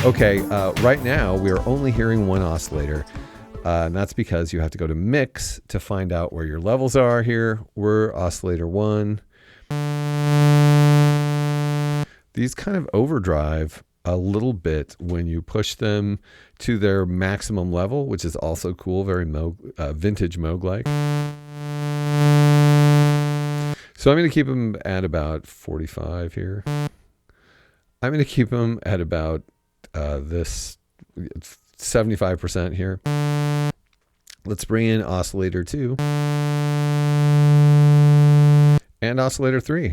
Okay, right now we are only hearing one oscillator. And that's because you have to go to mix to find out where your levels are here. We're oscillator 1. These kind of overdrive a little bit when you push them to their maximum level, which is also cool, very vintage Moog-like. So I'm going to keep them at about 45 here. I'm going to keep them at about this 75% here. Let's bring in oscillator 2 and oscillator 3.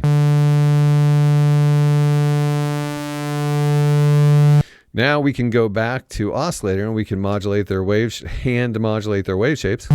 Now we can go back to oscillator and we can modulate their waves, hand modulate their wave shapes.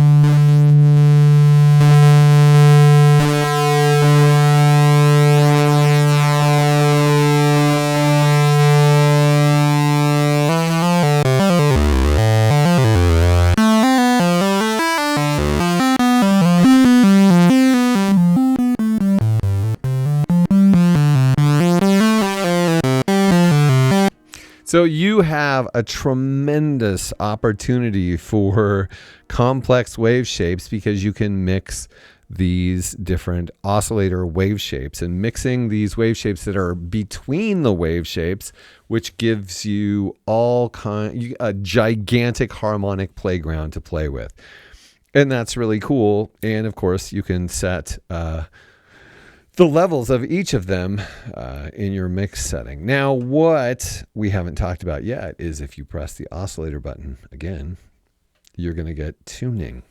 So you have a tremendous opportunity for complex wave shapes because you can mix these different oscillator wave shapes, and mixing these wave shapes that are between the wave shapes, which gives you a gigantic harmonic playground to play with. And that's really cool. And of course you can set the levels of each of them in your mix setting. Now, what we haven't talked about yet is if you press the oscillator button again, you're going to get tuning.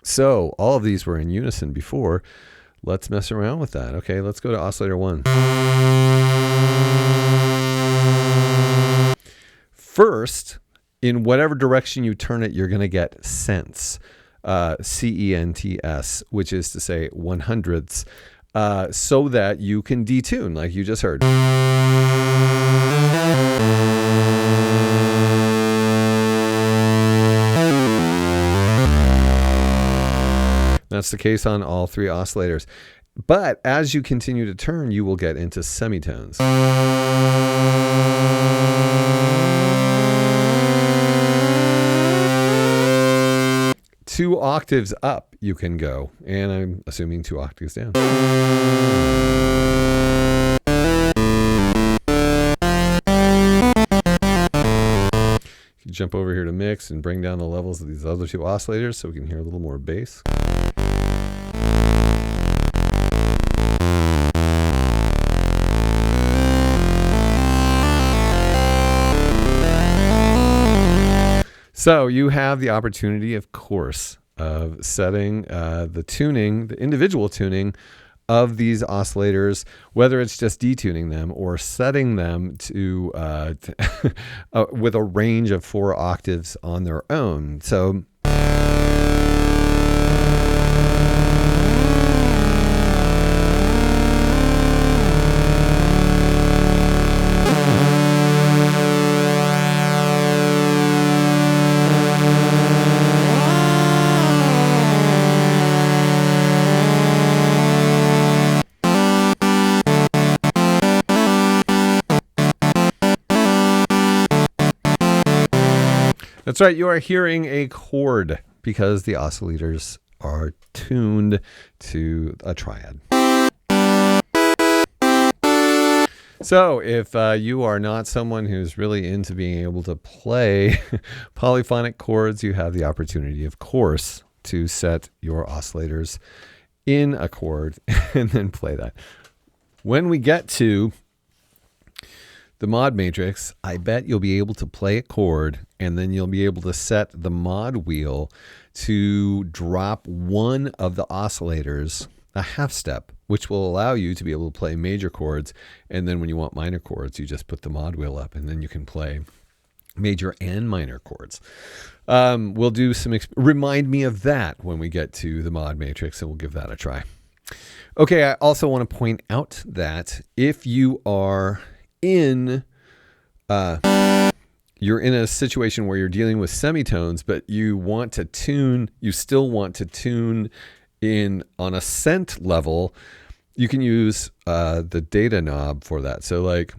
So all of these were in unison before. Let's mess around with that. Okay, let's go to oscillator 1. First, in whatever direction you turn it, you're going to get cents. C-E-N-T-S, which is to say 100ths, so that you can detune like you just heard. That's the case on all three oscillators. But as you continue to turn, you will get into semitones. 2 octaves up you can go, and I'm assuming 2 octaves down. You jump over here to mix and bring down the levels of these other 2 oscillators so we can hear a little more bass. So you have the opportunity, of course, of setting the tuning, the individual tuning of these oscillators, whether it's just detuning them or setting them to with a range of 4 octaves on their own. So that's right, you are hearing a chord because the oscillators are tuned to a triad. So if you are not someone who's really into being able to play polyphonic chords, you have the opportunity, of course, to set your oscillators in a chord and then play that. When we get to the mod matrix, I bet you'll be able to play a chord and then you'll be able to set the mod wheel to drop one of the oscillators a half step, which will allow you to be able to play major chords. And then when you want minor chords, you just put the mod wheel up and then you can play major and minor chords. We'll do some, remind me of that when we get to the mod matrix, and we'll give that a try. Okay, I also want to point out that if you are you're in a situation where you're dealing with semitones, but you want to tune, you still want to tune in on a cent level, you can use the data knob for that. So like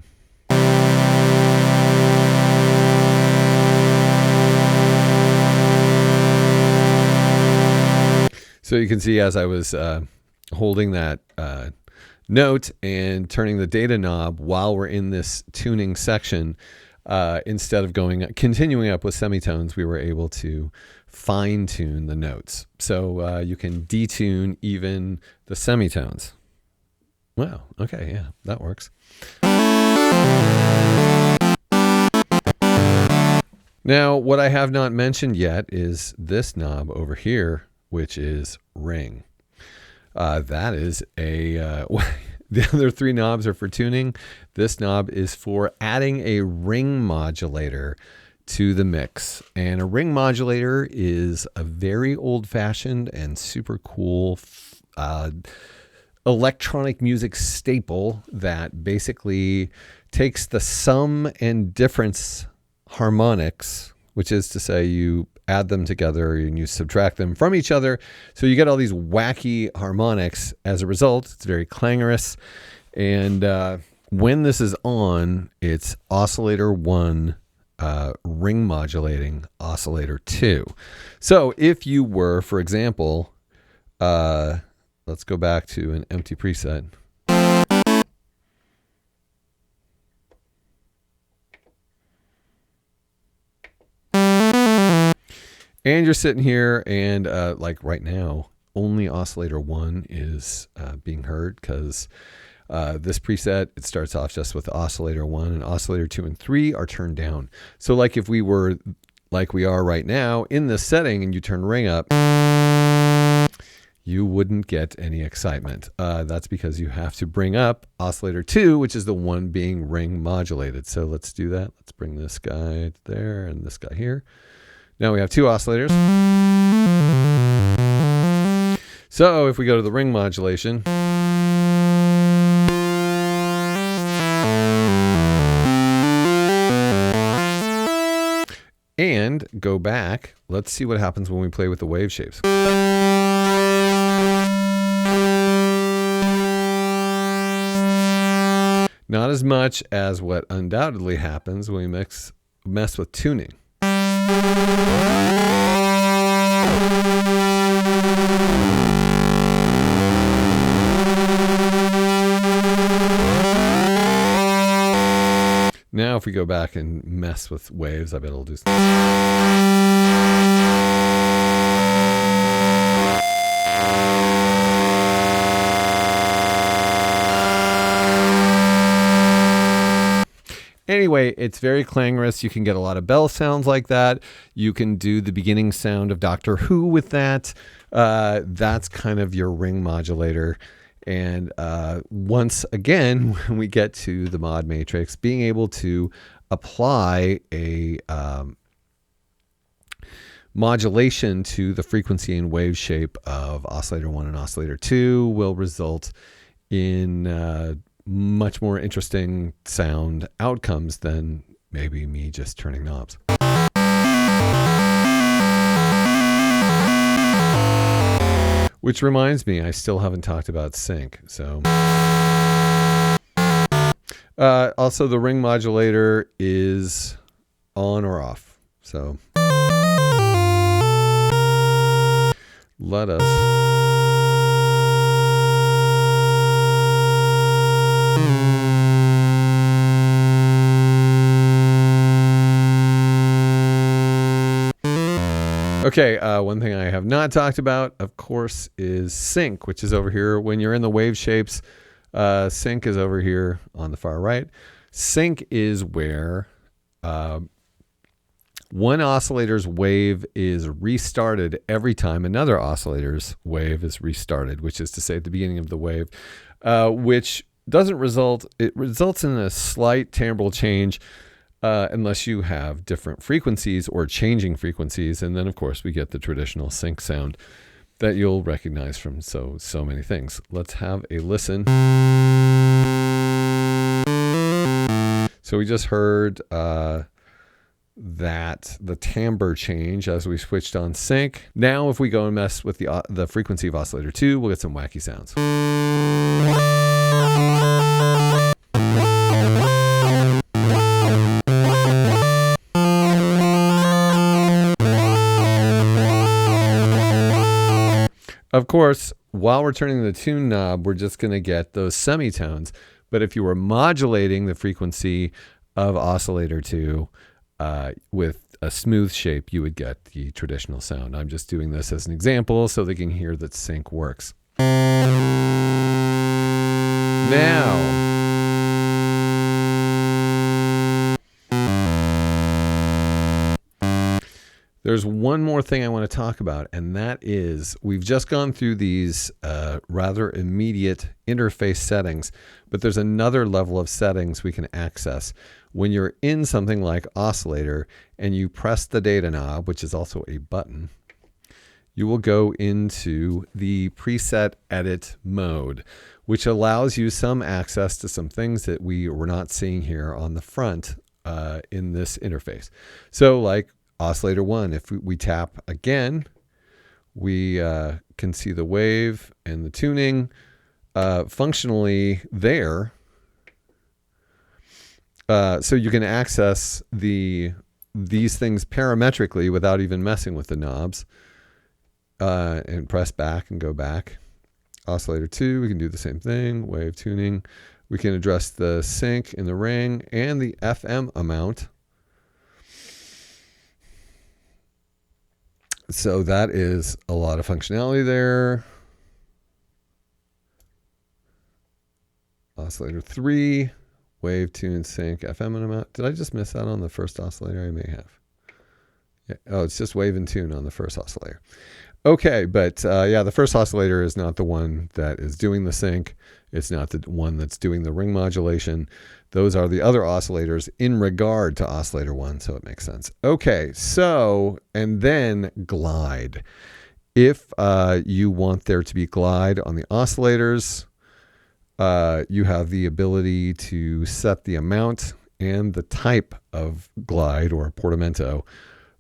So you can see as I was holding that note and turning the data knob while we're in this tuning section, instead of continuing up with semitones, we were able to fine tune the notes. So you can detune even the semitones. Wow. Okay. Yeah, that works. Now, what I have not mentioned yet is this knob over here, which is ring. That is a, the other three knobs are for tuning. This knob is for adding a ring modulator to the mix. And a ring modulator is a very old-fashioned and super cool electronic music staple that basically takes the sum and difference harmonics, which is to say you add them together and you subtract them from each other. So you get all these wacky harmonics as a result. It's very clangorous. And when this is on, it's Oscillator 1 ring modulating Oscillator 2. So if you were, for example, let's go back to an empty preset. And you're sitting here and like right now, only Oscillator 1 is being heard because this preset, it starts off just with Oscillator 1 and Oscillator 2 and 3 are turned down. So like if we were like we are right now in this setting and you turn ring up, you wouldn't get any excitement. That's because you have to bring up Oscillator 2, which is the one being ring modulated. So let's do that. Let's bring this guy there and this guy here. Now we have two oscillators. So if we go to the ring modulation, and go back, let's see what happens when we play with the wave shapes. Not as much as what undoubtedly happens when we mess with tuning. Now if we go back and mess with waves, I bet it'll do something. Anyway, it's very clangorous. You can get a lot of bell sounds like that. You can do the beginning sound of Doctor Who with that. That's kind of your ring modulator. And once again, when we get to the mod matrix, being able to apply a modulation to the frequency and wave shape of Oscillator 1 and Oscillator 2 will result in much more interesting sound outcomes than maybe me just turning knobs. Which reminds me, I still haven't talked about sync. So also the ring modulator is on or off. So let us Okay, one thing I have not talked about, of course, is sync, which is over here. When you're in the wave shapes, sync is over here on the far right. Sync is where one oscillator's wave is restarted every time another oscillator's wave is restarted, which is to say at the beginning of the wave, which doesn't result, it results in a slight timbral change unless you have different frequencies or changing frequencies. And then, of course, we get the traditional sync sound that you'll recognize from so many things. Let's have a listen. So we just heard that the timbre change as we switched on sync. Now, if we go and mess with the frequency of Oscillator 2, we'll get some wacky sounds. Of course, while we're turning the tune knob, we're just going to get those semitones. But if you were modulating the frequency of Oscillator 2 with a smooth shape, you would get the traditional sound. I'm just doing this as an example so they can hear that sync works. Now, there's one more thing I want to talk about, and that is we've just gone through these rather immediate interface settings, but there's another level of settings we can access. When you're in something like Oscillator and you press the data knob, which is also a button, you will go into the preset edit mode, which allows you some access to some things that we were not seeing here on the front in this interface. So like Oscillator 1, if we tap again, we can see the wave and the tuning functionally there. So you can access these things parametrically without even messing with the knobs, and press back and go back. Oscillator 2, we can do the same thing, wave tuning. We can address the sync in the ring and the FM amount. So that is a lot of functionality there. Oscillator 3, wave, tune, sync, FM amount. Did I just miss that on the first oscillator? I may have. Yeah. Oh, it's just wave and tune on the first oscillator. Okay, but yeah, the first oscillator is not the one that is doing the sync. It's not the one that's doing the ring modulation. Those are the other oscillators in regard to Oscillator 1, so it makes sense. Okay, so, and then glide. If you want there to be glide on the oscillators, you have the ability to set the amount and the type of glide or portamento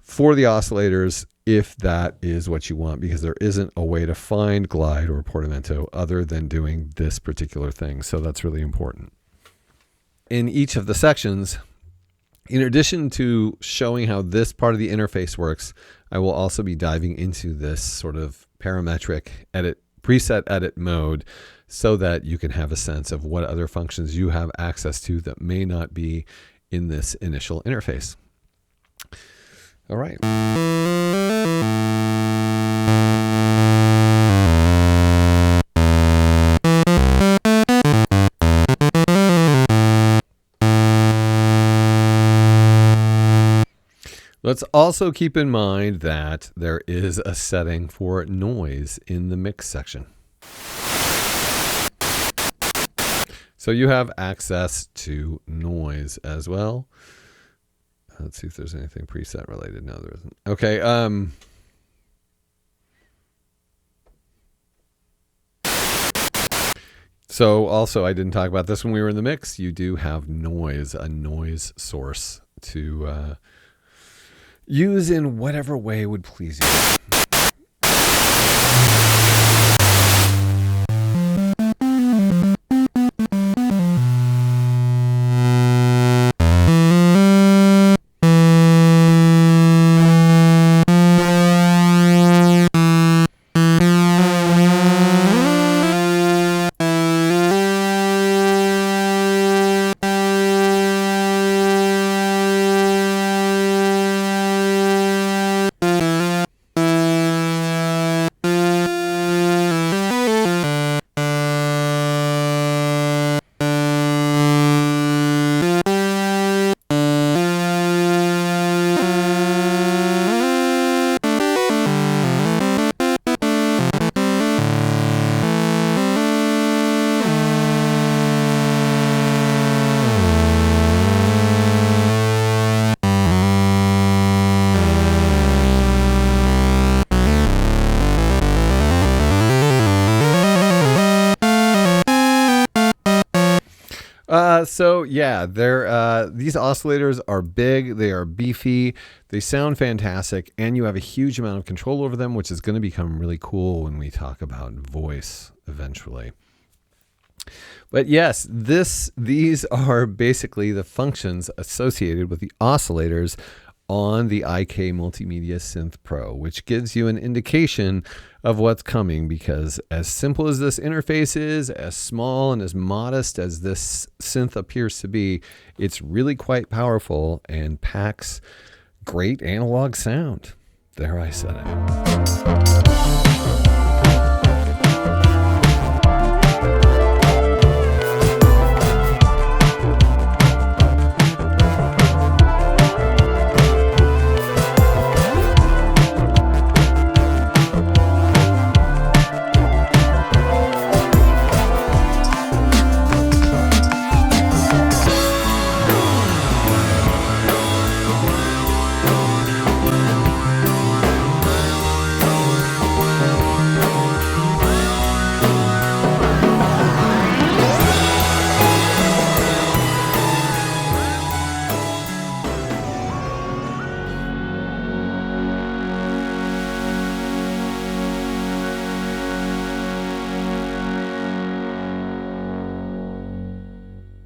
for the oscillators if that is what you want, because there isn't a way to find glide or portamento other than doing this particular thing. So that's really important. In each of the sections, in addition to showing how this part of the interface works, I will also be diving into this sort of parametric edit, preset edit mode, so that you can have a sense of what other functions you have access to that may not be in this initial interface. All right. Let's also keep in mind that there is a setting for noise in the mix section. So you have access to noise as well. Let's see if there's anything preset related. No, there isn't. Okay. So also, I didn't talk about this when we were in the mix. You do have noise, a noise source to use in whatever way would please you. So yeah, these oscillators are big, they are beefy, they sound fantastic, and you have a huge amount of control over them, which is going to become really cool when we talk about voice eventually. But yes, these are basically the functions associated with the oscillators on the IK Multimedia Synth Pro, which gives you an indication of what's coming, because as simple as this interface is, as small and as modest as this synth appears to be, it's really quite powerful and packs great analog sound. There, I said it.